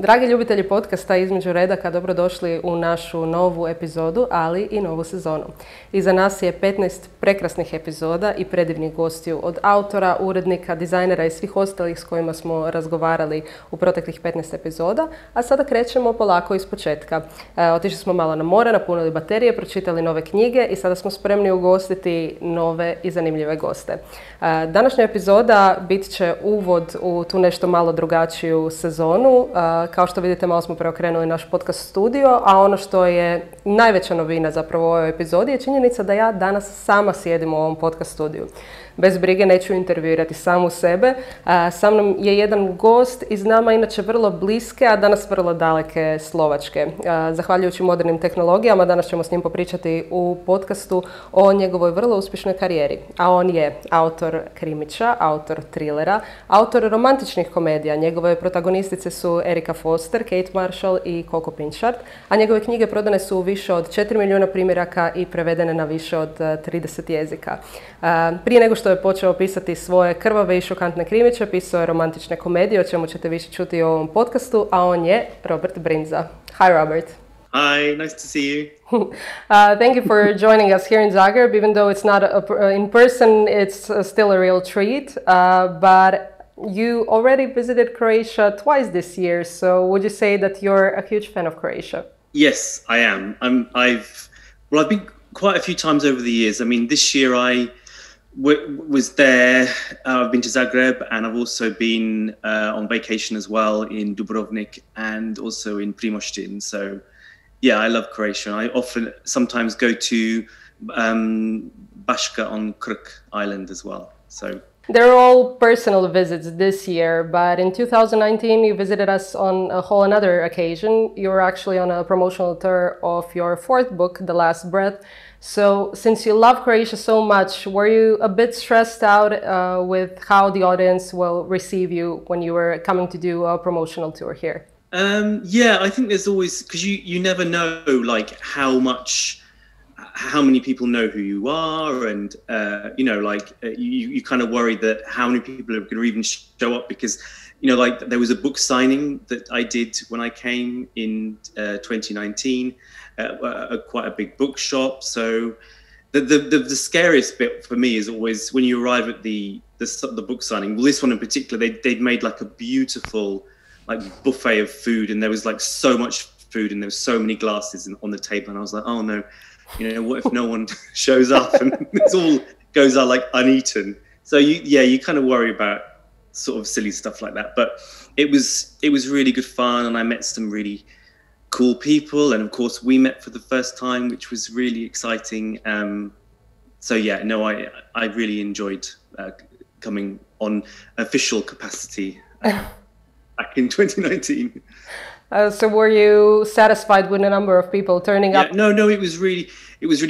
Dragi ljubitelji podcasta Između redaka, dobro došli u našu novu epizodu, ali i novu sezonu. Iza nas je 15 prekrasnih epizoda i predivnih gostiju od autora, urednika, dizajnera i svih ostalih s kojima smo razgovarali u proteklih 15 epizoda, a sada krećemo polako iz početka. Otišli smo malo na more, napunili baterije, pročitali nove knjige i sada smo spremni ugostiti nove i zanimljive goste. Današnja epizoda bit će uvod u tu nešto malo drugačiju sezonu. Kao što vidite, malo smo preokrenuli naš podcast studio, a ono što je najveća novina zapravo u ovoj epizodi je činjenica da ja danas sama sjedim u ovom podcast studiju. Bez brige neću intervjuirati samu sebe. Sa mnom je jedan gost iz nama inače vrlo bliske, a danas vrlo daleke Slovačke. Zahvaljujući modernim tehnologijama, danas ćemo s njim popričati u podcastu o njegovoj vrlo uspješnoj karijeri. A on je autor krimića, autor trilera, autor romantičnih komedija. Njegove protagonistice su Erika Foster, Kate Marshall i Coco, a njegove knjige prodane su u više od 4 milijuna primjeraka i prevedene na više od 30 jezika. Prije nego što je počeo pisati svoje krvave i šokantne krimiće, pisao je romantične komedije, o čemu ćete više čuti u ovom podcastu, a on je Robert Bryndza. Hi, Robert. Hi, nice to see you. Thank you for joining us here in Zagreb. Even though it's not in person, it's still a real treat. But you already visited Croatia twice this year, so would you say that you're a huge fan of Croatia? Yes, I am. I've been quite a few times over the years. I mean, this year I was there. I've been to Zagreb, and I've also been on vacation as well in Dubrovnik and also in Primošten. So, yeah, I love Croatia. I sometimes go to Baška on Krk Island as well. So. They're all personal visits this year, but in 2019 you visited us on a whole another occasion. You were actually on a promotional tour of your fourth book, The Last Breath. So since you love Croatia so much, were you a bit stressed out with how the audience will receive you when you were coming to do a promotional tour here? Yeah, I think there's always, because you never know like how many people know who you are, and you kind of worry that how many people are going to even show up, because like there was a book signing that I did when I came in 2019 at quite a big bookshop. So the scariest bit for me is always when you arrive at the book signing. Well, this one in particular, they'd made like a beautiful like buffet of food, and there was like so much food, and there was so many glasses on the table, and I was like, oh no, what if no one shows up and it all goes out like uneaten? So you kind of worry about sort of silly stuff like that. But it was really good fun, and I met some really cool people, and of course we met for the first time, which was really exciting. So yeah, no, I really enjoyed coming on official capacity back in 2019. So were you satisfied with the number of people turning up? No, it was really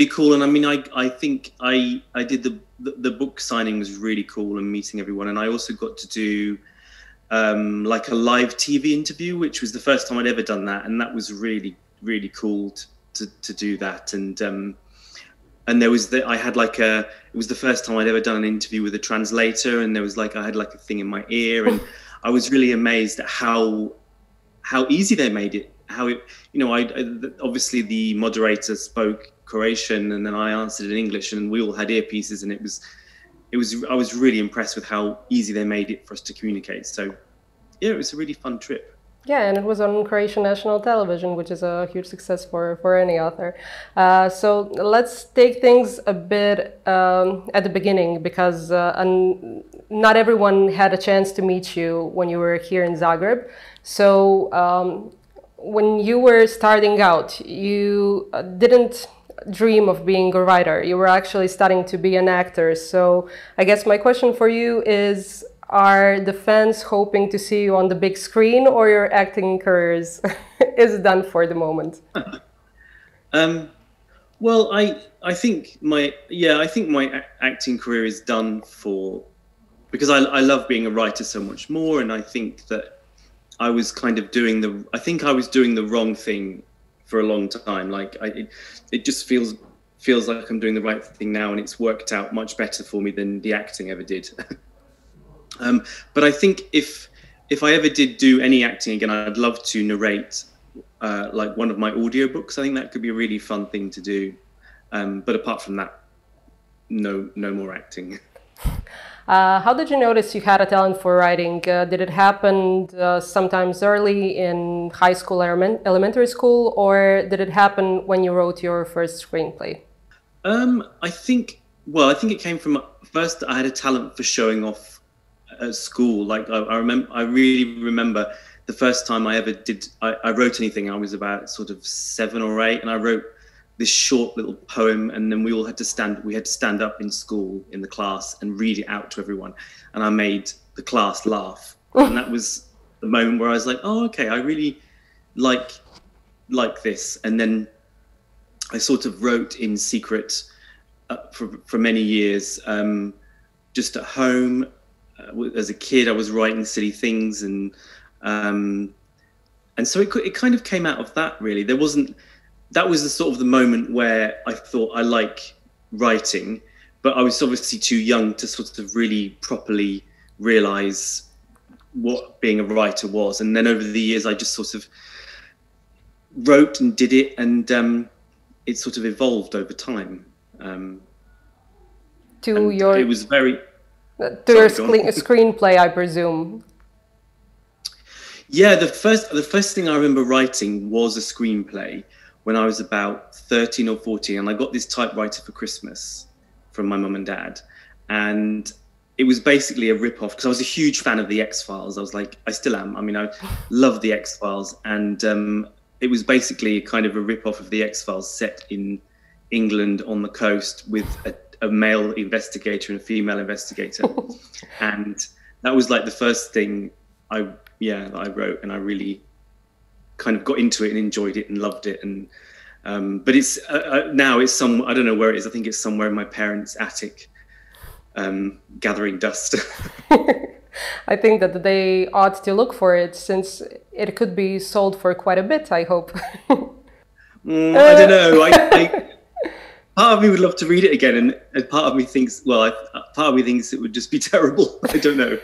cool. And I mean, I think I did the book signing was really cool, and meeting everyone. And I also got to do like a live TV interview, which was the first time I'd ever done that. And that was really, really cool to do that. And there was it was the first time I'd ever done an interview with a translator. And there was I had like a thing in my ear, and I was really amazed at how easy they made it. How it, obviously the moderator spoke Croatian, and then I answered in English, and we all had earpieces, and I was really impressed with how easy they made it for us to communicate. So yeah, it was a really fun trip. Yeah, and it was on Croatian national television, which is a huge success for any author. So let's take things a bit at the beginning, because not everyone had a chance to meet you when you were here in Zagreb. So when you were starting out, you didn't dream of being a writer. You were actually starting to be an actor. So I guess my question for you is, are the fans hoping to see you on the big screen, or your acting career is done for the moment? Well, I think my acting career is done for, because I love being a writer so much more, and I think that I was kind of doing the wrong thing for a long time. Like it just feels like I'm doing the right thing now, and it's worked out much better for me than the acting ever did. But I think if if I ever did do any acting again, I'd love to narrate like one of my audiobooks. I think that could be a really fun thing to do. But apart from that, no more acting. How did you notice you had a talent for writing? Did it happen sometimes early in high school, elementary school, or did it happen when you wrote your first screenplay? I think it came from, first I had a talent for showing off at school. Like I really remember the first time I ever did, I wrote anything. I was about sort of 7 or 8, and I wrote this short little poem, and then we all had to stand up in school in the class and read it out to everyone, and I made the class laugh. And that was the moment where I was like, oh, okay, I really like this. And then I sort of wrote in secret for many years, just at home. As a kid, I was writing silly things, and so it kind of came out of that, really. That was the sort of the moment where I thought I like writing, but I was obviously too young to sort of really properly realize what being a writer was. And then over the years, I just sort of wrote and did it, and it sort of evolved over time. It was very... your screenplay, I presume. Yeah, the first thing I remember writing was a screenplay when I was about 13 or 14, and I got this typewriter for Christmas from my mum and dad. And it was basically a rip-off, because I was a huge fan of the X-Files. I was like, I still am. I mean, I love the X-Files. And it was basically kind of a rip-off of the X-Files set in England on the coast with a male investigator and a female investigator. And that was like the first thing I wrote, and I really kind of got into it and enjoyed it and loved it. And but it's now it's I don't know where it is. I think it's somewhere in my parents' attic, gathering dust. I think that they ought to look for it, since it could be sold for quite a bit, I hope. I don't know. Part of me would love to read it again, and part of me thinks, it would just be terrible. I don't know.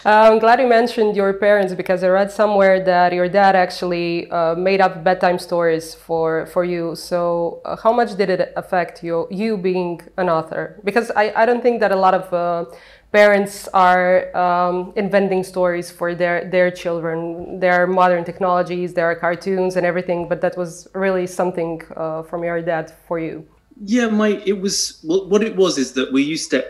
I'm glad you mentioned your parents, because I read somewhere that your dad actually made up bedtime stories for you. So how much did it affect you being an author? Because I don't think that a lot of parents are inventing stories for their children. There are modern technologies, there are cartoons and everything, but that was really something from your dad for you. Yeah, what it was is that we used to,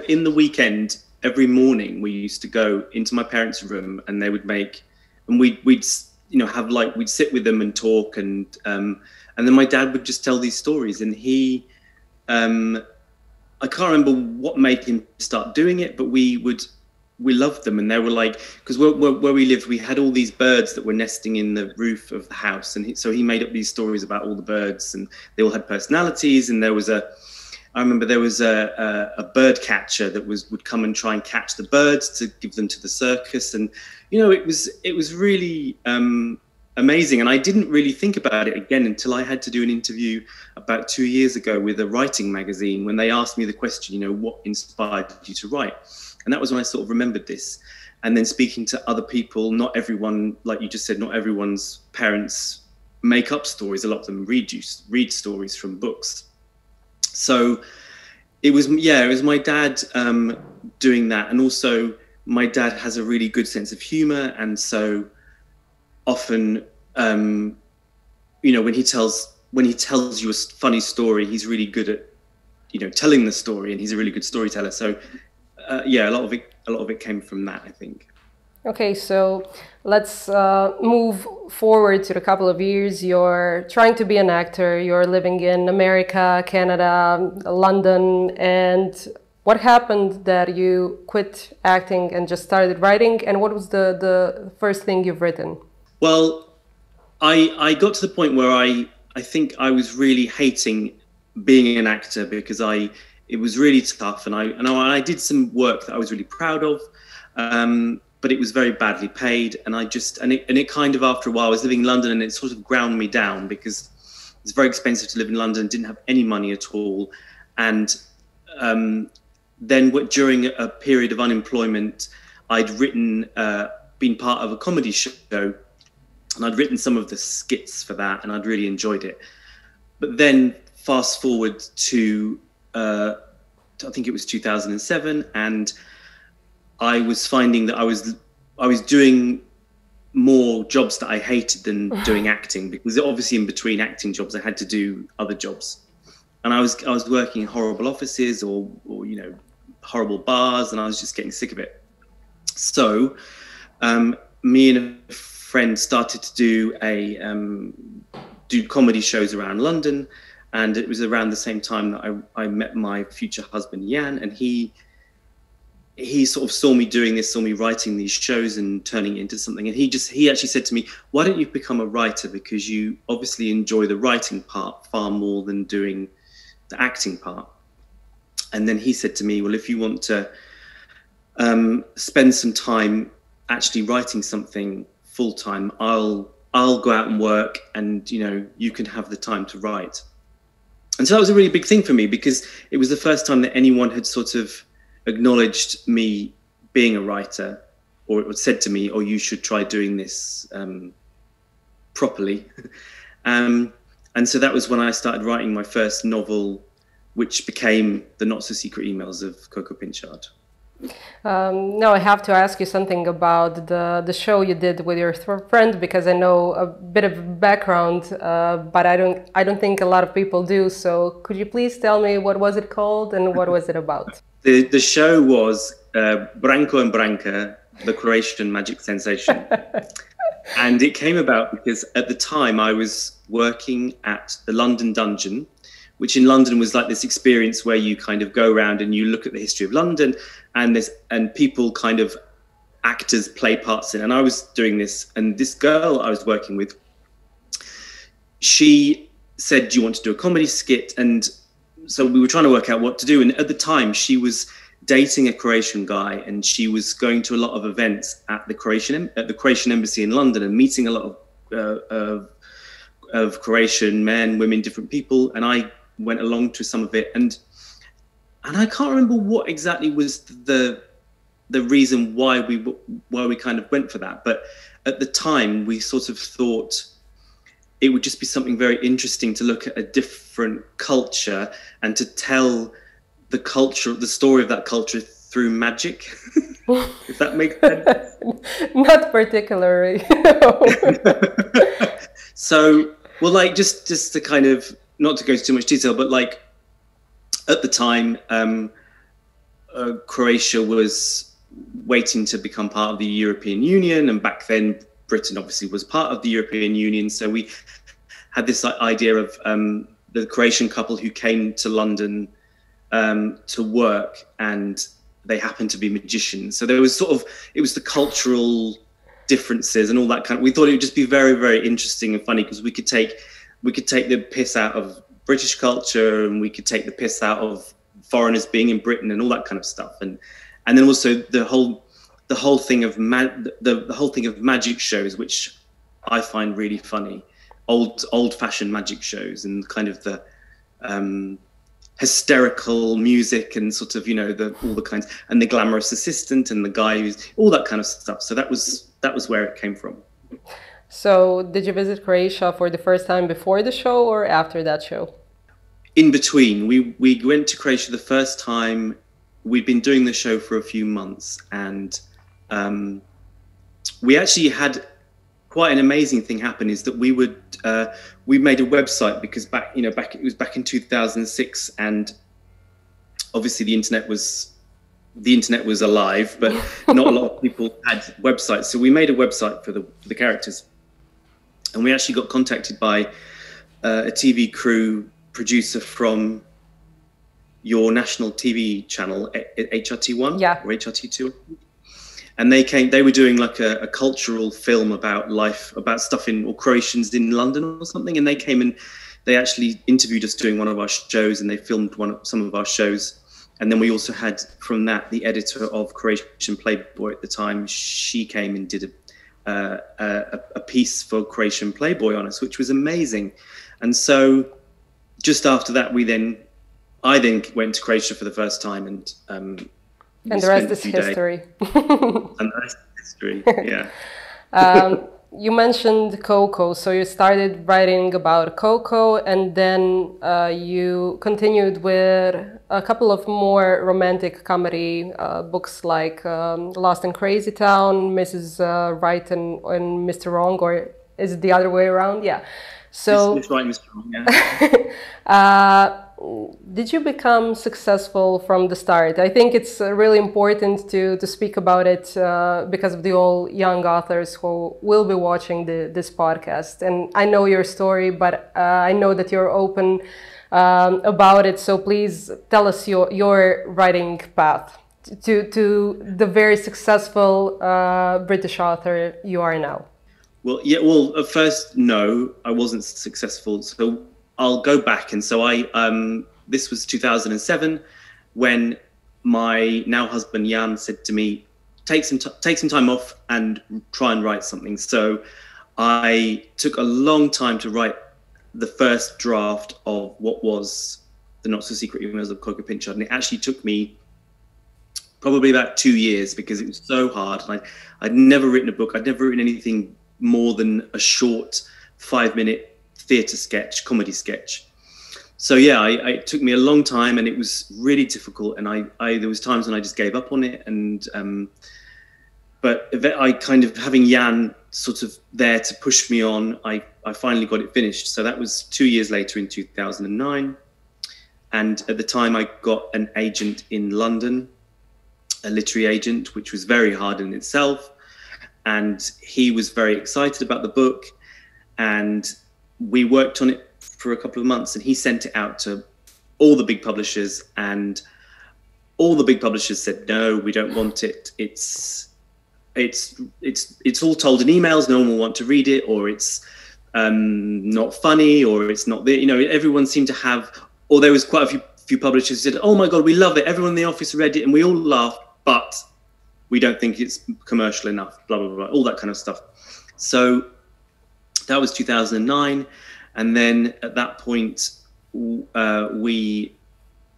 in the weekend, every morning we used to go into my parents' room, and they would make, and we'd sit with them and talk, and then my dad would just tell these stories, and he, I can't remember what made him start doing it, but we loved them. And they were like, because where we lived, we had all these birds that were nesting in the roof of the house, and so he made up these stories about all the birds, and they all had personalities. And I remember there was a bird catcher that would come and try and catch the birds to give them to the circus. And, it was really amazing. And I didn't really think about it again until I had to do an interview about 2 years ago with a writing magazine, when they asked me the question, what inspired you to write? And that was when I sort of remembered this. And then speaking to other people, not everyone, like you just said, not everyone's parents make up stories. A lot of them read stories from books. So it was my dad doing that. And also my dad has a really good sense of humor. And so often, when he tells you a funny story, he's really good at, telling the story, and he's a really good storyteller. So a lot of it came from that, I think. Okay, so let's move forward to a couple of years. You're trying to be an actor. You're living in America, Canada, London. And what happened that you quit acting and just started writing? And what was the first thing you've written? Well, I got to the point where I think I was really hating being an actor, because it was really tough. And I did some work that I was really proud of. But it was very badly paid, and it kind of, after a while, I was living in London, and it sort of ground me down, because it's very expensive to live in London, didn't have any money at all. And then during a period of unemployment, I'd been part of a comedy show, and I'd written some of the skits for that, and I'd really enjoyed it. But then fast forward to, I think it was 2007, and I was finding that I was doing more jobs that I hated than doing acting, because obviously in between acting jobs, I had to do other jobs. And I was working in horrible offices or you know, horrible bars, and I was just getting sick of it. So me and a friend started to do comedy shows around London, and it was around the same time that I met my future husband Jan, and he sort of saw me doing this, saw me writing these shows and turning it into something. And he actually said to me, why don't you become a writer? Because you obviously enjoy the writing part far more than doing the acting part. And then he said to me, well, if you want to spend some time actually writing something full time, I'll go out and work, and you know, you can have the time to write. And so that was a really big thing for me, because it was the first time that anyone had sort of acknowledged me being a writer, or it was said to me, oh, you should try doing this properly. And so that was when I started writing my first novel, which became The Not So Secret Emails of Coco Pinchard. Now I have to ask you something about the show you did with your friend, because I know a bit of background, but I don't think a lot of people do. So could you please tell me what was it called and what was it about? The show was Branco and Branca, the Croatian magic sensation. And it came about because at the time I was working at the London Dungeon, which in London was like this experience where you kind of go around and you look at the history of London, and people kind of, actors play parts in. And I was doing this, and this girl I was working with, she said, do you want to do a comedy skit? And so we were trying to work out what to do. And at the time she was dating a Croatian guy, and she was going to a lot of events at the Croatian embassy in London and meeting a lot of Croatian men, women, different people. And I went along to some of it, and I can't remember what exactly was the reason why we kind of went for that. But at the time we sort of thought it would just be something very interesting to look at a different culture and to tell the story of that culture through magic. If that makes sense. Not particularly. So, well, like just to kind of, not to go into too much detail, but like at the time, Croatia was waiting to become part of the European Union, and back then Britain obviously was part of the European Union. So we had this idea of the Croatian couple who came to London to work, and they happened to be magicians. So there was it was the cultural differences and all that kind of, we thought it would just be very, very interesting and funny, because we could take the piss out of British culture, and we could take the piss out of foreigners being in Britain and all that kind of stuff. And then also the whole thing of magic shows, which I find really funny, old-fashioned magic shows, and kind of the hysterical music, and sort of, you know, all the kinds, and the glamorous assistant, and the guy who's all that kind of stuff. So that was where it came from. So did you visit Croatia for the first time before the show or after that show? In between. We went to Croatia the first time. We'd been doing the show for a few months, and we actually had quite an amazing thing happen. Is that we made a website, because it was back in 2006, and obviously the internet was alive, but not a lot of people had websites. So we made a website for the characters, and we actually got contacted by a TV crew producer from your national TV channel, HRT1, yeah, or HRT2. And they were doing like a cultural film about life, about stuff or Croatians in London or something. And they came and they actually interviewed us doing one of our shows, and they filmed some of our shows. And then we also had, from that, the editor of Croatian Playboy at the time. She came and did a piece for Croatian Playboy on us, which was amazing. And so just after that, I then went to Croatia for the first time, and And the rest is history. And the rest is history, yeah. You mentioned Coco, so you started writing about Coco, and then you continued with a couple of more romantic comedy books like Lost in Crazy Town, Mrs. Right and Mr. Wrong, or is it the other way around? Yeah. So, Mr. Right, Mr. Wrong, yeah. Did you become successful from the start? I think it's really important to speak about it because of the all young authors who will be watching this podcast. And I know your story, but I know that you're open about it. So please tell us your writing path to the very successful British author you are now. Well, yeah. Well, at first, no, I wasn't successful. So I'll go back. And so this was 2007 when my now husband Jan said to me, take some time off and try and write something. So I took a long time to write the first draft of what was the Not So Secret Emails of Coco Pinchard. And it actually took me probably about 2 years because it was so hard. And I'd never written a book. I'd never written anything more than a short 5-minute theatre sketch, comedy sketch. So yeah, it took me a long time, and it was really difficult. And there was times when I just gave up on it. And but I kind of, having Jan sort of there to push me on, I finally got it finished. So that was 2 years later in 2009. And at the time, I got an agent in London, a literary agent, which was very hard in itself. And he was very excited about the book, and we worked on it for a couple of months, and he sent it out to all the big publishers, and all the big publishers said, no, we don't want it. It's all told in emails. No one will want to read it, or it's not funny, or it's not there. You know, everyone seemed to have, or there was quite a few publishers who said, oh my God, we love it. Everyone in the office read it and we all laughed, but we don't think it's commercial enough, blah, blah, blah, all that kind of stuff. So that was 2009. And then at that point, we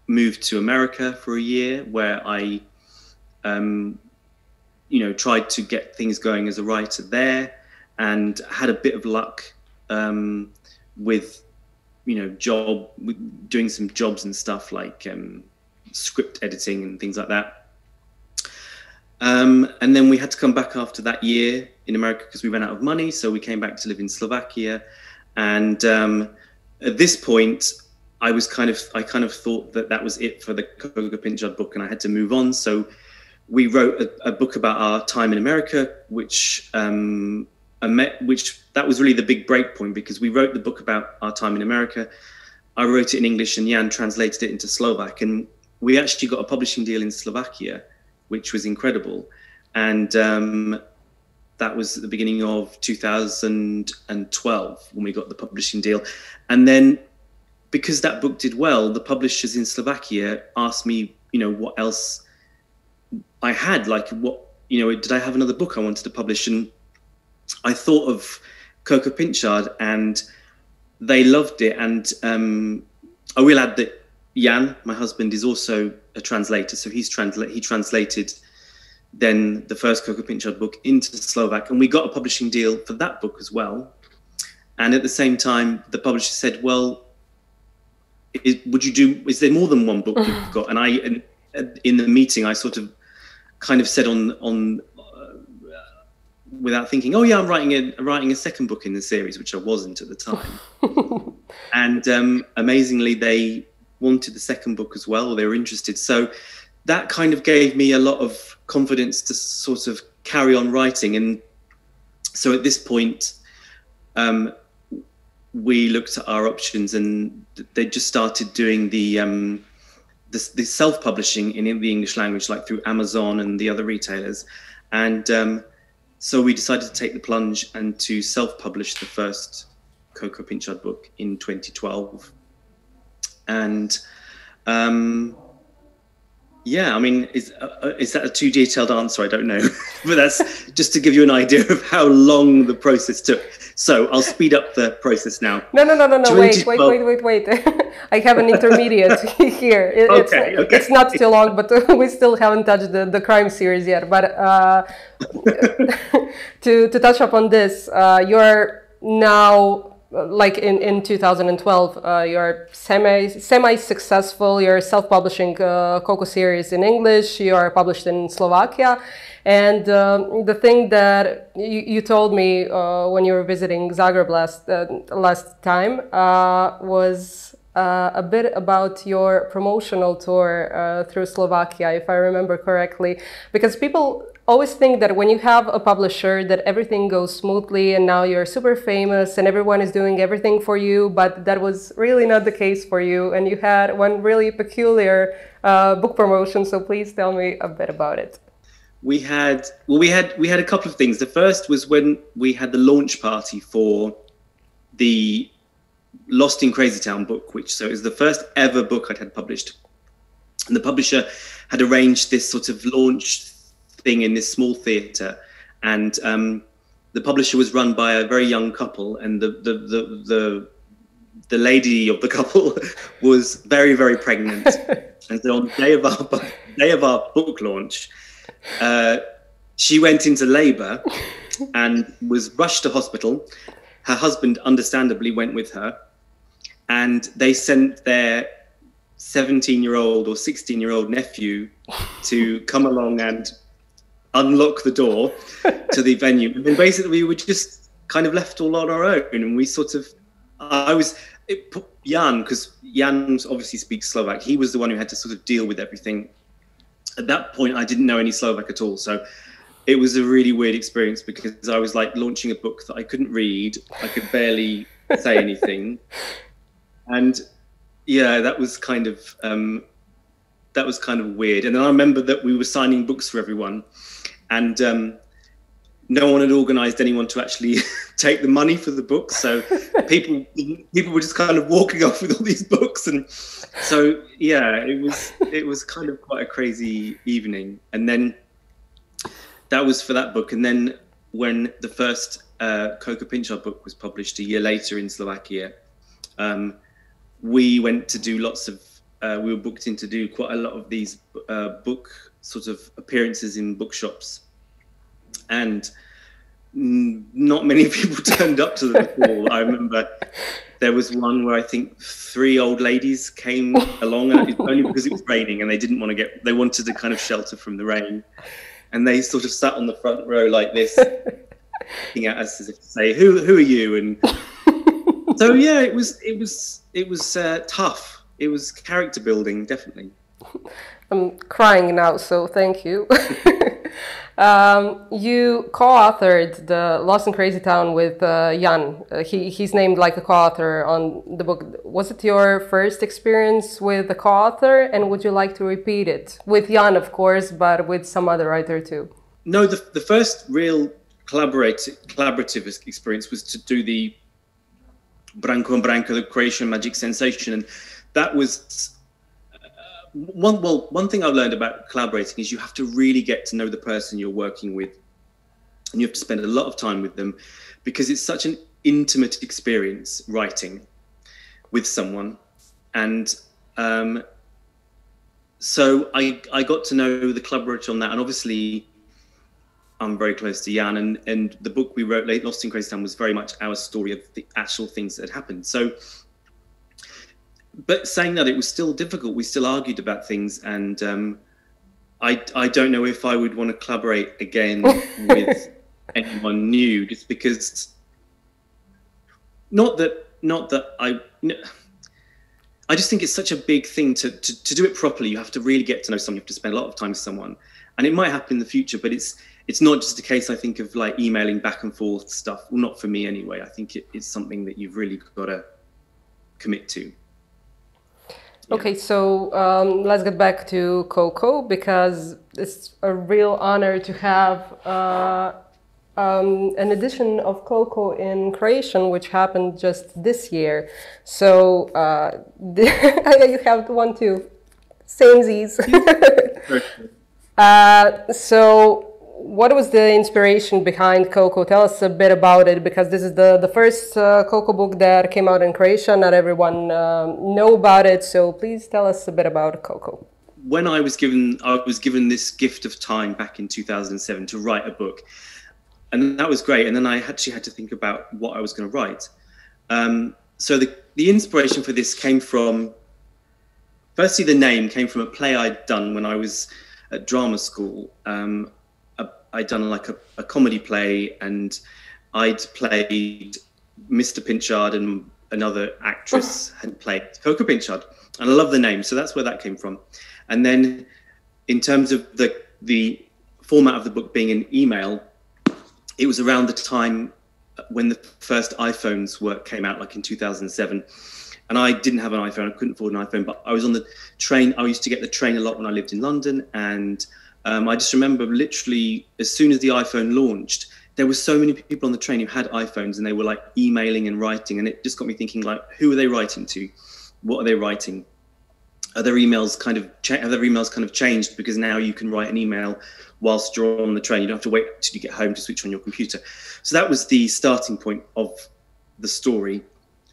moved to America for a year, where I, tried to get things going as a writer there, and had a bit of luck with, doing some jobs and stuff like script editing and things like that. And then we had to come back after that year in America because we ran out of money. So we came back to live in Slovakia. And at this point, I kind of thought that was it for the Coco Pinchard book, and I had to move on. So we wrote a book about our time in America, which that was really the big break point, because we wrote the book about our time in America. I wrote it in English and Jan translated it into Slovak, and we actually got a publishing deal in Slovakia, which was incredible. And that was at the beginning of 2012 when we got the publishing deal. And then because that book did well, the publishers in Slovakia asked me, what else I had, did I have another book I wanted to publish? And I thought of Coco Pinchard, and they loved it. And I will add that Jan, my husband, is also a translator. So he translated then the first Coco Pinchard book into Slovak, and we got a publishing deal for that book as well. And at the same time, the publisher said, well, is there more than one book you've got? And in the meeting, I sort of kind of said on without thinking, oh yeah, I'm writing a second book in the series, which I wasn't at the time. And amazingly, they wanted the second book as well, or they were interested. So that kind of gave me a lot of confidence to sort of carry on writing. And so at this point, we looked at our options, and they just started doing the self-publishing in the English language, like through Amazon and the other retailers. And so we decided to take the plunge and to self-publish the first Coco Pinchard book in 2012. And Yeah, I mean, is that a too detailed answer? I don't know. But that's just to give you an idea of how long the process took. So I'll speed up the process now. No. Wait. I have an intermediate here. Okay. It's not too long, but we still haven't touched the crime series yet. But to touch upon this, you're now, like in 2012, you're semi-successful. You're self-publishing Coco series in English. You are published in Slovakia. And the thing that you told me when you were visiting Zagreb last time was a bit about your promotional tour through Slovakia, if I remember correctly, because people always think that when you have a publisher that everything goes smoothly and now you're super famous and everyone is doing everything for you, but that was really not the case for you, and you had one really peculiar book promotion. So please tell me a bit about it. We had a couple of things. The first was when we had the launch party for the Lost in Crazy Town book, so it was the first ever book I'd had published. And the publisher had arranged this sort of launch thing in this small theatre, and the publisher was run by a very young couple, and the lady of the couple was very, very pregnant. And so on the day of our book launch, she went into labour and was rushed to hospital. Her husband understandably went with her, and they sent their 17-year-old or 16-year-old nephew to come along and unlock the door to the venue. And then basically we were just kind of left all on our own, and we sort of, Jan, because Jan obviously speaks Slovak, he was the one who had to sort of deal with everything. At that point, I didn't know any Slovak at all. So it was a really weird experience, because I was like launching a book that I couldn't read. I could barely say anything. And yeah, that was kind of weird. And then I remember that we were signing books for everyone, and no one had organized anyone to actually take the money for the books. So people were just kind of walking off with all these books. And so, yeah, it was kind of quite a crazy evening. And then that was for that book. And then when the first Coco Pinchar book was published a year later in Slovakia, we went to do we were booked in to do quite a lot of these book sort of appearances in bookshops, and not many people turned up to the call. I remember there was one where I think 3 old ladies came along, and it was only because it was raining and they wanted to kind of shelter from the rain, and they sort of sat on the front row like this, looking at us as if to say, "Who are you?" And so yeah, it was tough. It was character building, definitely. I'm crying now, so thank you. You co-authored the Lost in Crazy Town with Jan. He's named like a co-author on the book. Was it your first experience with the co-author, and would you like to repeat it? With Jan, of course, but with some other writer too. No, the first real collaborative experience was to do the Branco and Branca, the Croatian magic sensation, and that was one thing I've learned about collaborating is you have to really get to know the person you're working with, and you have to spend a lot of time with them, because it's such an intimate experience writing with someone. And so I got to know the collaborator on that, and obviously I'm very close to Jan, and the book we wrote, Lost in Crazy Town, was very much our story of the actual things that had happened. So, but saying that, it was still difficult. We still argued about things, and I don't know if I would want to collaborate again with anyone new, just because, not that I just think it's such a big thing to do it properly. You have to really get to know someone. You have to spend a lot of time with someone, and it might happen in the future, but it's not just a case, I think, of like emailing back and forth stuff. Well, not for me anyway. I think it's something that you've really got to commit to. Yeah. Okay, so let's get back to Coco, because it's a real honor to have an edition of Coco in Croatian, which happened just this year. So you have one too. Samesies. So what was the inspiration behind Coco? Tell us a bit about it, because this is the first Coco book that came out in Croatia. Not everyone know about it, so please tell us a bit about Coco. When I was given this gift of time back in 2007 to write a book, and that was great. And then I actually had to think about what I was going to write. So the inspiration for this came from, firstly, the name came from a play I'd done when I was at drama school. I'd done like a comedy play, and I'd played Mr. Pinchard, and another actress had played Coco Pinchard, and I love the name, so that's where that came from. And then in terms of the format of the book being an email, it was around the time when the first iPhones came out, like in 2007. And I didn't have an iPhone, I couldn't afford an iPhone, but I was on the train. I used to get the train a lot when I lived in London. And I just remember literally as soon as the iPhone launched, there were so many people on the train who had iPhones, and they were like emailing and writing. And it just got me thinking, like, who are they writing to? What are they writing? Have their emails kind of changed, because now you can write an email whilst you're on the train. You don't have to wait till you get home to switch on your computer. So that was the starting point of the story.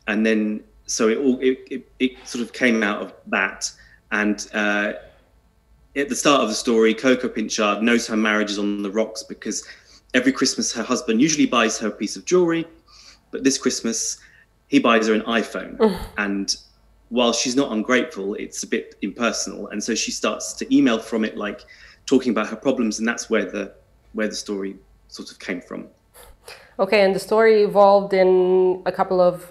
And then, so it sort of came out of that. And at the start of the story, Coco Pinchard knows her marriage is on the rocks, because every Christmas her husband usually buys her a piece of jewelry, but this Christmas he buys her an iPhone. And while she's not ungrateful, it's a bit impersonal. And so she starts to email from it, like talking about her problems. And that's where the story sort of came from. Okay, and the story evolved in a couple of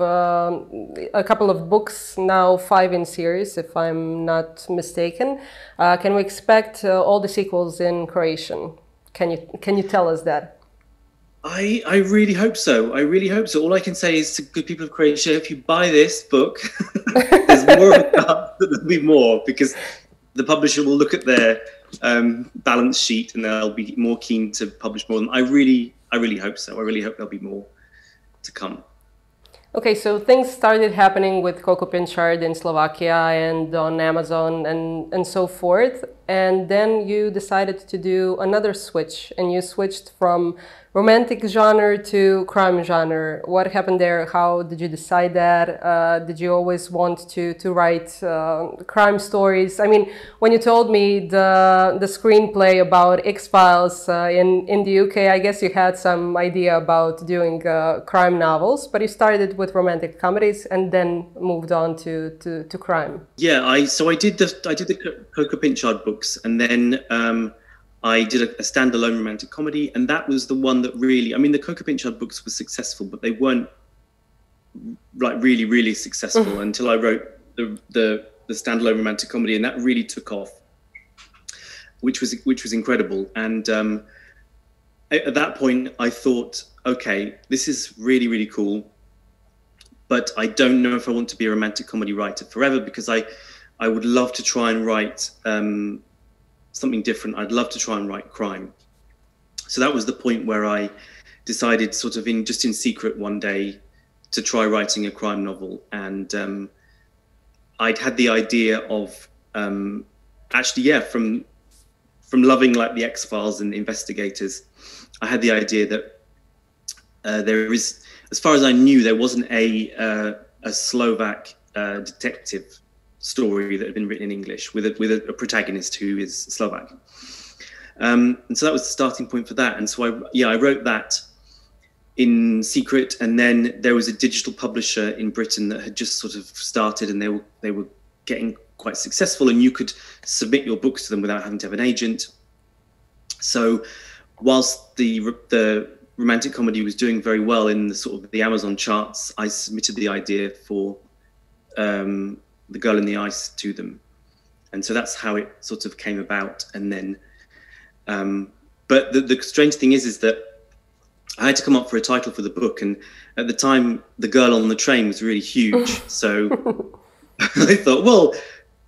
books, now 5 in series, if I'm not mistaken. Can we expect all the sequels in Croatian? Can you tell us that? I really hope so. I really hope so. All I can say is to good people of Croatia, if you buy this book, there's more of a chance that there'll be more, because the publisher will look at their balance sheet and they'll be more keen to publish more. I really hope so. I really hope there'll be more to come. Okay, so things started happening with Coco Pinchard in Slovakia and on Amazon and so forth. And then you decided to do another switch, and you switched from romantic genre to crime genre. What happened there? How did you decide that? Did you always want to write crime stories? I mean, when you told me the screenplay about X-Files in the UK, I guess you had some idea about doing crime novels, but you started with romantic comedies and then moved on to crime. Yeah, I did the Coco Pinchard books, and then I did a standalone romantic comedy, and that was the one that really, I mean, the Coco Pinchard books were successful, but they weren't like really, really successful until I wrote the standalone romantic comedy, and that really took off, which was incredible. And at that point, I thought, okay, this is really, really cool, but I don't know if I want to be a romantic comedy writer forever, because I would love to try and write something different. I'd love to try and write crime. So that was the point where I decided, sort of in secret one day, to try writing a crime novel. And I'd had the idea of from loving like the X-Files and investigators, I had the idea that there is, as far as I knew, there wasn't a Slovak detective story that had been written in English with a protagonist who is Slovak. And so that was the starting point for that. And so I wrote that in secret, and then there was a digital publisher in Britain that had just sort of started, and they were getting quite successful, and you could submit your books to them without having to have an agent. So whilst the romantic comedy was doing very well in the sort of the Amazon charts, I submitted the idea for The Girl in the Ice to them. And so that's how it sort of came about. And then, but the strange thing is that I had to come up for a title for the book. And at the time, The Girl on the Train was really huge. So I thought, well,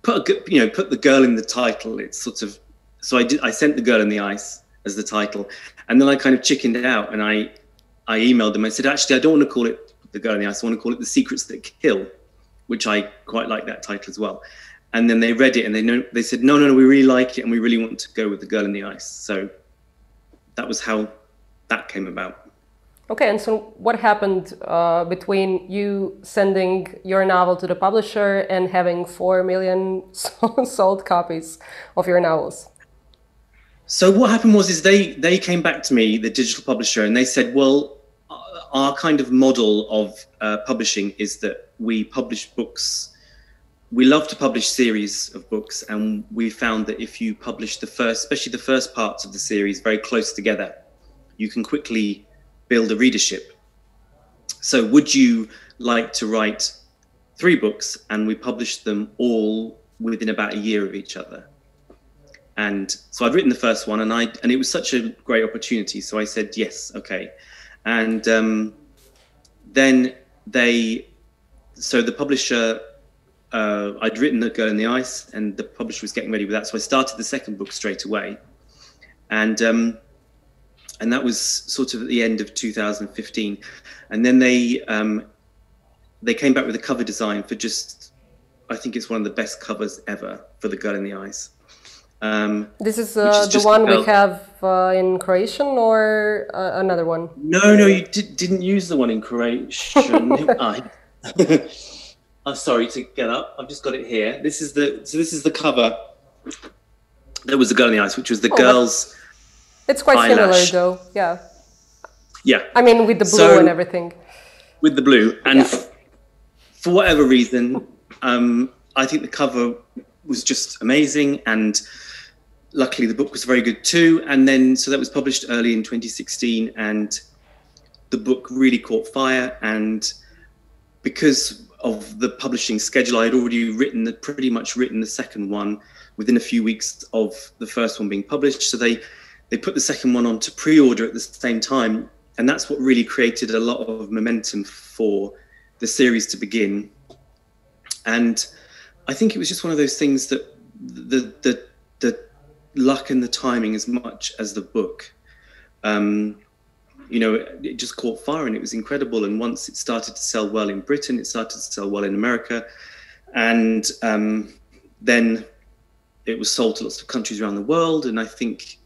put The Girl in the title. It's sort of, so I sent The Girl in the Ice as the title. And then I kind of chickened out, and I emailed them and said, actually, I don't want to call it The Girl in the Ice. I want to call it The Secrets That Kill, which I quite like that title as well. And then they read it and they said, no, we really like it and we really want to go with The Girl in the Ice. So that was how that came about. Okay, and so what happened between you sending your novel to the publisher and having 4 million sold copies of your novels? So what happened was they came back to me, the digital publisher, and they said, well, our kind of model of publishing is that we publish books. We love to publish series of books, and we found that if you publish especially the first parts of the series very close together, you can quickly build a readership. So would you like to write 3 books, and we published them all within about a year of each other? And so I'd written the first one, and it was such a great opportunity. So I said, yes, okay. And then the publisher, I'd written The Girl in the Ice, and the publisher was getting ready with that. So I started the second book straight away. And that was sort of at the end of 2015. And then they came back with a cover design for I think it's one of the best covers ever for The Girl in the Ice. This is the one we have in Croatian, or another one? No, you didn't use the one in Croatian. I'm sorry to get up. I've just got it here. This is the cover. There was The Girl in the Ice, which was the girl's. It's quite eyelash. similar, though. Yeah. Yeah. I mean, with the blue and everything. With the blue, and for whatever reason, I think the cover was just amazing, and luckily the book was very good too. And then so that was published early in 2016, and the book really caught fire. And because of the publishing schedule, I had already pretty much written the second one within a few weeks of the first one being published. So they put the second one on to pre-order at the same time, and that's what really created a lot of momentum for the series to begin. And I think it was just one of those things that the luck and the timing, as much as the book, it just caught fire, and it was incredible. And once it started to sell well in Britain, it started to sell well in America, and then it was sold to lots of countries around the world. And I think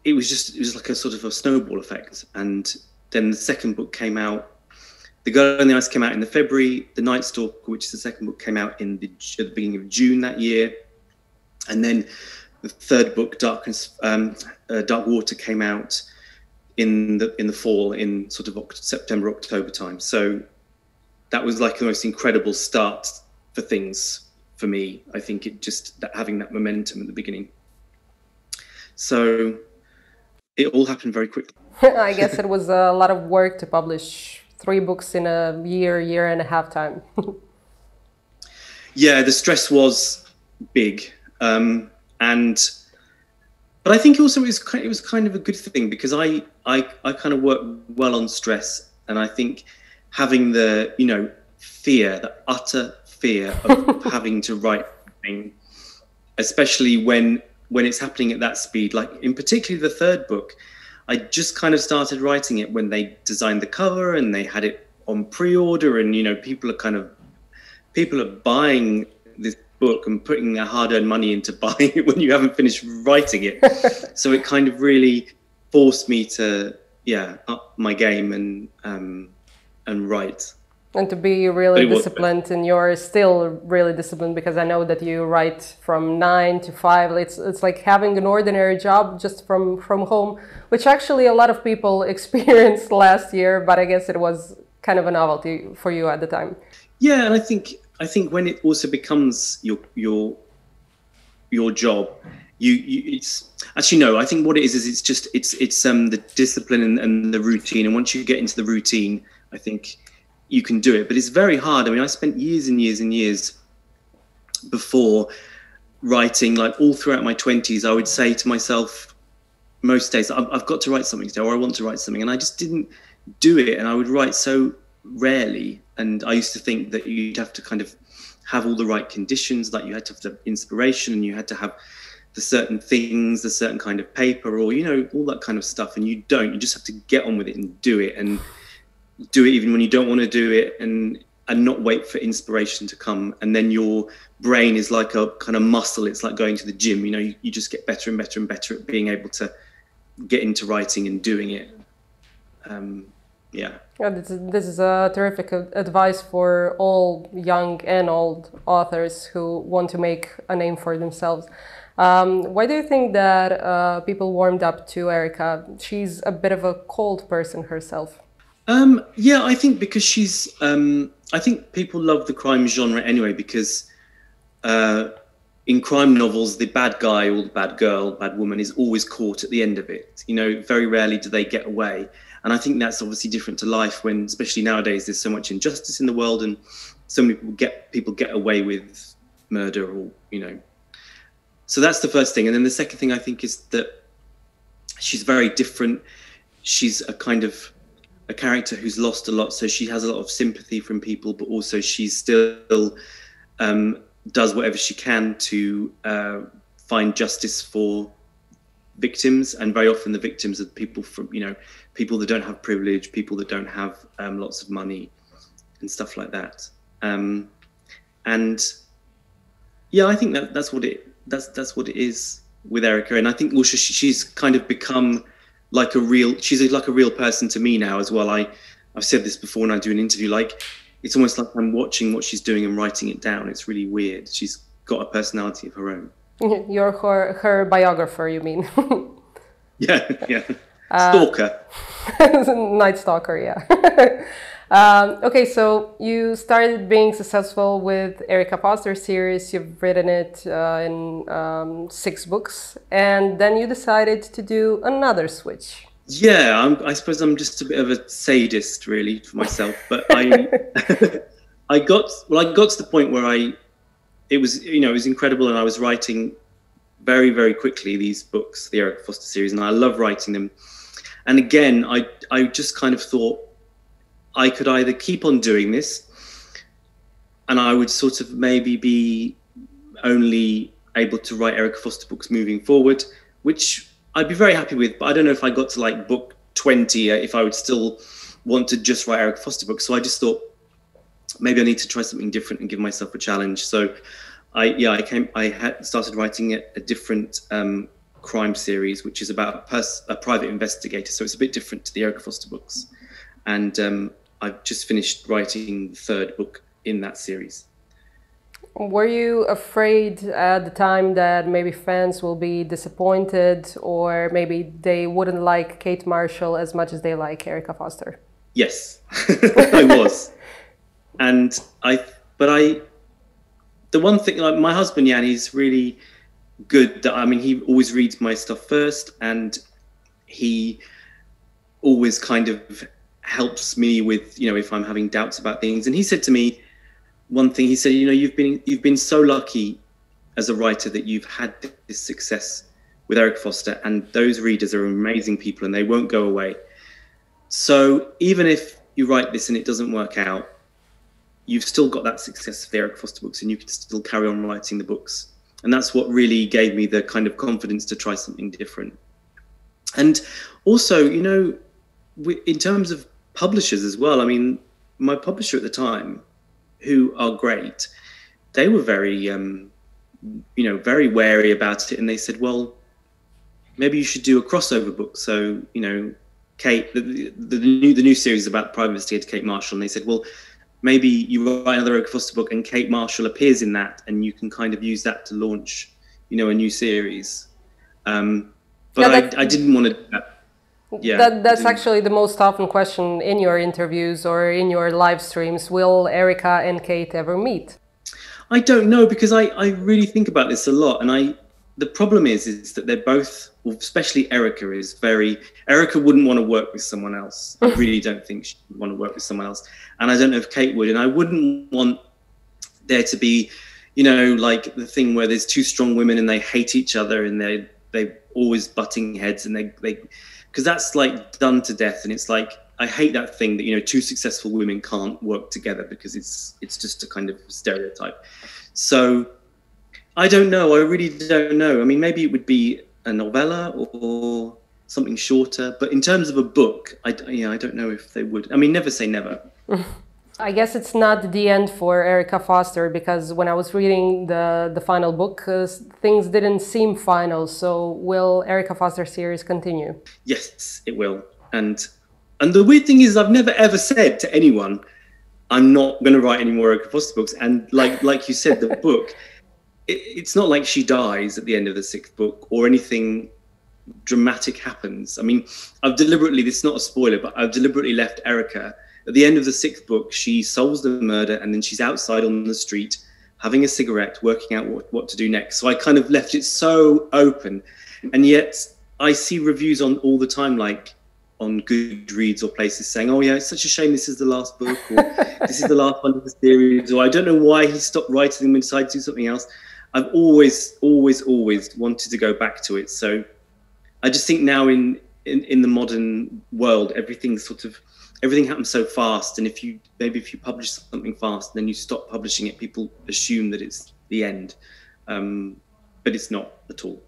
it was like a sort of a snowball effect. And then the second book came out. The Girl in the Ice came out in the February. The Night Stalker, which is the second book, came out at the beginning of June that year. And then the third book, Dark Water, came out in the fall, in sort of September, October time. So that was like the most incredible start for things for me. I think having that momentum at the beginning. So it all happened very quickly. I guess it was a lot of work to publish 3 books in a year and a half time. Yeah, the stress was big. But I think also it was kind of a good thing, because I kind of work well on stress. And I think having the, fear, the utter fear of having to write something, especially when it's happening at that speed, like in particularly the third book, I just kind of started writing it when they designed the cover and they had it on pre-order, and people are buying this book and putting their hard-earned money into buying it when you haven't finished writing it. So it kind of really forced me to up my game and write. And to be really disciplined, and you're still really disciplined, because I know that you write from 9 to 5. It's like having an ordinary job just from home, which actually a lot of people experienced last year, but I guess it was kind of a novelty for you at the time. Yeah, and I think when it also becomes your job, it's actually, no, I think what it is it's the discipline and the routine. And once you get into the routine, I think you can do it. But it's very hard. I mean, I spent years and years and years before writing, like all throughout my 20s. I would say to myself most days, I've got to write something today, or I want to write something. And I just didn't do it. And I would write so rarely. And I used to think that you'd have to kind of have all the right conditions, like you had to have the inspiration, and you had to have the certain things, the certain kind of paper, or, all that kind of stuff. And you don't. You just have to get on with it and do it, and do it even when you don't want to do it. And and not wait for inspiration to come. And then your brain is like a kind of muscle. It's like going to the gym. You know, you just get better and better and better at being able to get into writing and doing it. Yeah. Yeah, this is a terrific advice for all young and old authors who want to make a name for themselves. Why do you think that people warmed up to Erica? She's a bit of a cold person herself. Yeah, I think because she's, I think people love the crime genre anyway, because in crime novels, the bad guy or the bad girl, bad woman is always caught at the end of it. You know, very rarely do they get away. And I think that's obviously different to life when, especially nowadays, there's so much injustice in the world and so many people get away with murder or, you know. So that's the first thing. And then the second thing I think is that she's very different. She's a kind of a character who's lost a lot. So she has a lot of sympathy from people, but also she's still does whatever she can to find justice for victims. And very often the victims are people from, you know, people that don't have privilege, people that don't have lots of money and stuff like that. And yeah, I think that's what it is with Erica. And I think also she's kind of become like she's like a real person to me now as well. I've said this before when I do an interview, like it's almost like I'm watching what she's doing and writing it down. It's really weird. She's got a personality of her own. You're her biographer, you mean? Yeah. Stalker. Night stalker, yeah. Okay, so you started being successful with Erica Foster's series. You've written it in 6 books, and then you decided to do another switch. Yeah, I suppose I'm just a bit of a sadist, really, for myself. But I got to the point where it was incredible, and I was writing very, very quickly these books, the Erica Foster series, and I love writing them. And again, I just kind of thought I could either keep on doing this, and I would sort of maybe be only able to write Erica Foster books moving forward, which I'd be very happy with, but I don't know if I got to like book 20, if I would still want to just write Erica Foster books. So I just thought maybe I need to try something different and give myself a challenge. So I started writing a different crime series, which is about a private investigator. So it's a bit different to the Erica Foster books. And I've just finished writing the 3rd book in that series. Were you afraid at the time that maybe fans will be disappointed, or maybe they wouldn't like Kate Marshall as much as they like Erica Foster? Yes, I was. And the one thing, like my husband, Jan, he's really good. I mean, he always reads my stuff first, and he always kind of helps me with, you know, if I'm having doubts about things. And he said to me, one thing, he said, you know, you've been so lucky as a writer that you've had this success with Erica Foster, and those readers are amazing people and they won't go away. So even if you write this and it doesn't work out, you've still got that success of the Erica Foster books and you can still carry on writing the books. And that's what really gave me the kind of confidence to try something different. And also, you know, in terms of publishers as well, I mean, my publisher at the time, who are great, they were very, very wary about it. And they said, well, maybe you should do a crossover book. So, you know, Kate, the new series about private investigator Kate Marshall. And they said, well, maybe you write another Erica Foster book and Kate Marshall appears in that, and you can kind of use that to launch, you know, a new series. But yeah, I didn't want to do that. Yeah, that's actually the most often question in your interviews or in your live streams. Will Erica and Kate ever meet? I don't know, because I really think about this a lot. And the problem is that they're both, well, especially Erica wouldn't want to work with someone else. I really don't think she would want to work with someone else. And I don't know if Kate would. And I wouldn't want there to be, you know, like the thing where there's 2 strong women and they hate each other and they always butting heads, and they because that's like done to death. And it's like, I hate that thing that, you know, 2 successful women can't work together, because it's just a kind of stereotype. So I don't know. I really don't know. I mean, maybe it would be a novella or something shorter, but in terms of a book, I don't know if they would. I mean, never say never. I guess it's not the end for Erica Foster, because when I was reading the final book, things didn't seem final. So will Erica Foster series continue? Yes, it will. And the weird thing is, I've never ever said to anyone, I'm not going to write any more Erica Foster books. And like you said, the book, it's not like she dies at the end of the 6th book or anything dramatic happens. I mean, this is not a spoiler, but I've deliberately left Erica. At the end of the 6th book, she solves the murder and then she's outside on the street having a cigarette, working out what to do next. So I kind of left it so open. And yet I see reviews on all the time, like on Goodreads or places saying, oh yeah, it's such a shame this is the last book, or this is the last one of the series, or I don't know why he stopped writing them and decided to do something else. I've always wanted to go back to it. So I just think now in the modern world, everything happens so fast, and if you publish something fast, then you stop publishing it, people assume that it's the end, but it's not at all.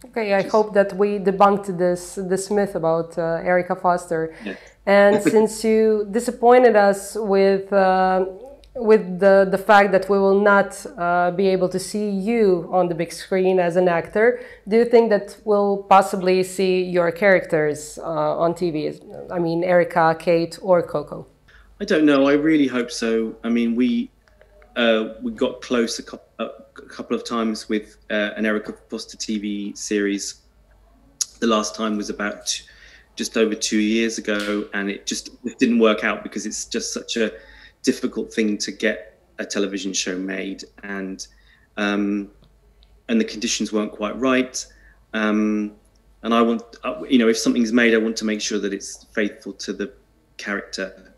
Okay, I hope that we debunked this myth about Erica Foster. Yes. And since you disappointed us with the fact that we will not be able to see you on the big screen as an actor, do you think that we'll possibly see your characters on TV? I mean, Erica, Kate, or Coco? I don't know. I really hope so. I mean, we got close a couple of times with an Erica Foster TV series. The last time was about just over 2 years ago, and it didn't work out because it's just such a difficult thing to get a television show made, and the conditions weren't quite right. And I want, if something's made, I want to make sure that it's faithful to the character.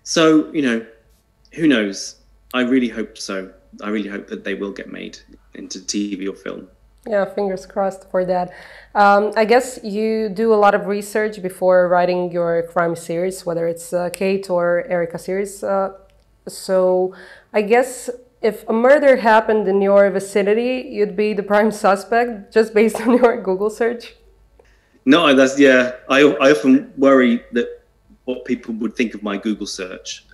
So, who knows? I really hope so. I really hope that they will get made into TV or film. Yeah, fingers crossed for that. I guess you do a lot of research before writing your crime series, whether it's Kate or Erica series. So I guess if a murder happened in your vicinity, you'd be the prime suspect just based on your Google search? No, I often worry that what people would think of my Google search.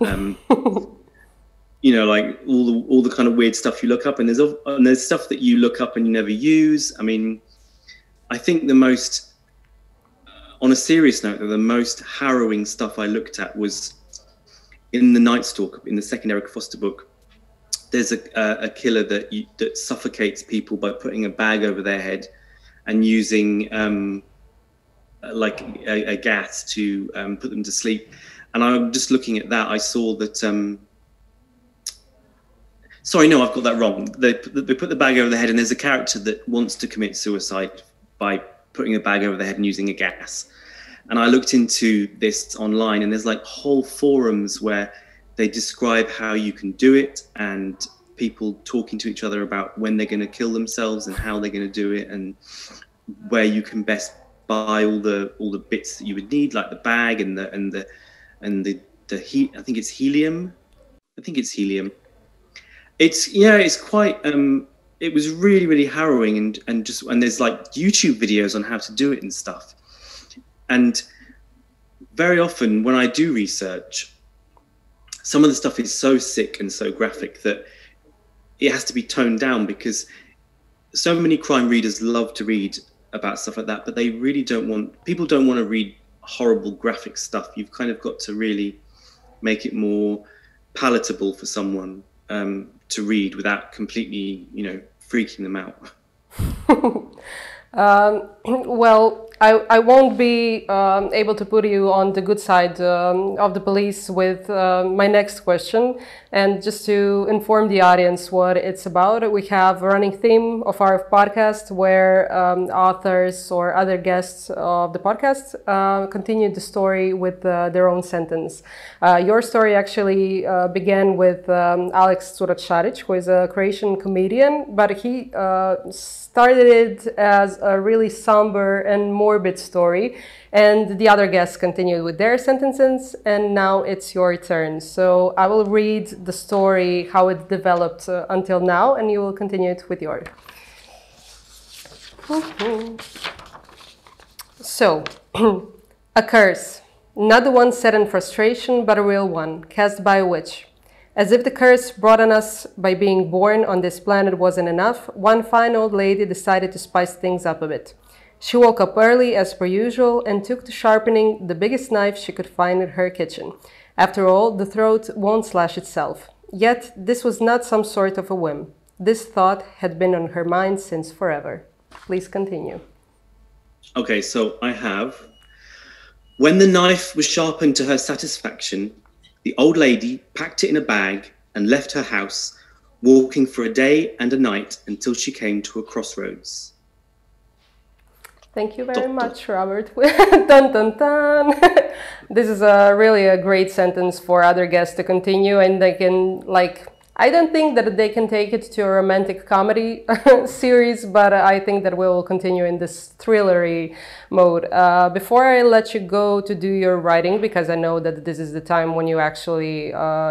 Like all the kind of weird stuff you look up, and there's stuff that you look up and you never use. I mean, I think on a serious note, the most harrowing stuff I looked at was in the Night Stalker, in the second Erica Foster book. There's a killer that suffocates people by putting a bag over their head and using like a gas to put them to sleep. And I'm just looking at that. I saw that. Sorry, no, I've got that wrong. They put the bag over the head, and there's a character that wants to commit suicide by putting a bag over the head and using a gas. And I looked into this online, and there's like whole forums where they describe how you can do it, and people talking to each other about when they're going to kill themselves and how they're going to do it, and where you can best buy all the bits that you would need, like the bag and the heat. I think it's helium. It's quite. It was really, really harrowing, and there's like YouTube videos on how to do it and stuff. And very often when I do research, some of the stuff is so sick and so graphic that it has to be toned down, because so many crime readers love to read about stuff like that, but they really people don't want to read horrible graphic stuff. You've kind of got to really make it more palatable for someone to read without completely, freaking them out. Well, I won't be able to put you on the good side of the police with my next question. And just to inform the audience what it's about, we have a running theme of our podcast where authors or other guests of the podcast continue the story with their own sentence. Your story actually began with Alex Srdić, who is a Croatian comedian, but he started it as a really somber and morbid story, and the other guests continued with their sentences, and now it's your turn. So I will read the story, how it developed until now, and you will continue it with yours. So, a curse. Not the one set in frustration, but a real one, cast by a witch. As if the curse brought on us by being born on this planet wasn't enough, one fine old lady decided to spice things up a bit. She woke up early as per usual and took to sharpening the biggest knife she could find in her kitchen. After all, the throat won't slash itself. Yet, this was not some sort of a whim. This thought had been on her mind since forever. Please continue. Okay, so I have... When the knife was sharpened to her satisfaction, the old lady packed it in a bag and left her house, walking for a day and a night until she came to a crossroads. Thank you very much, Robert. Dun, dun, dun. This is really a great sentence for other guests to continue, and they can, I don't think that they can take it to a romantic comedy series, but I think that we will continue in this thrillery mode. Before I let you go to do your writing, because I know that this is the time when you actually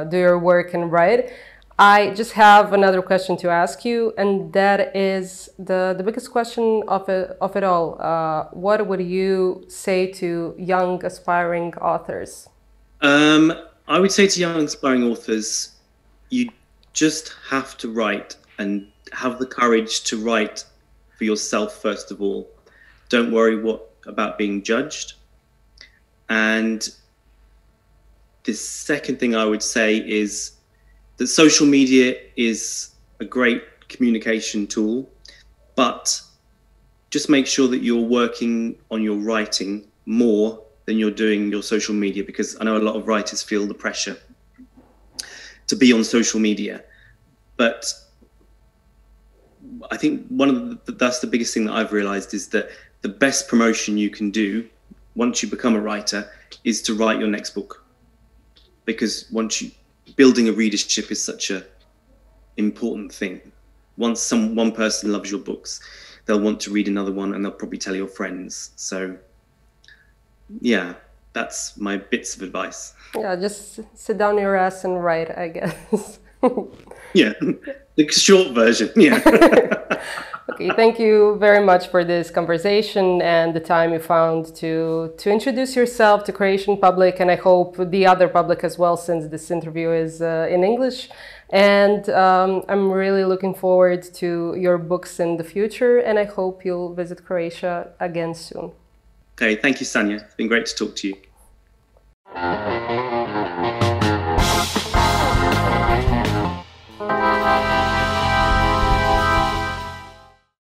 do your work and write, I just have another question to ask you, and that is the biggest question of it all. What would you say to young aspiring authors? I would say to young aspiring authors, you just have to write and have the courage to write for yourself first of all. Don't worry about being judged. And the second thing I would say is that social media is a great communication tool, but just make sure that you're working on your writing more than you're doing your social media, because I know a lot of writers feel the pressure to be on social media. But I think that's the biggest thing that I've realized, is that the best promotion you can do once you become a writer is to write your next book. Because building a readership is such an important thing. Once one person loves your books, they'll want to read another one, and they'll probably tell your friends. So yeah, that's my bits of advice. Yeah, just sit down your ass and write, I guess. Yeah, the short version, yeah. Okay, thank you very much for this conversation and the time you found to introduce yourself to Croatian public, and I hope the other public as well, since this interview is in English. And I'm really looking forward to your books in the future, and I hope you'll visit Croatia again soon. Okay, thank you, Sanja. It's been great to talk to you.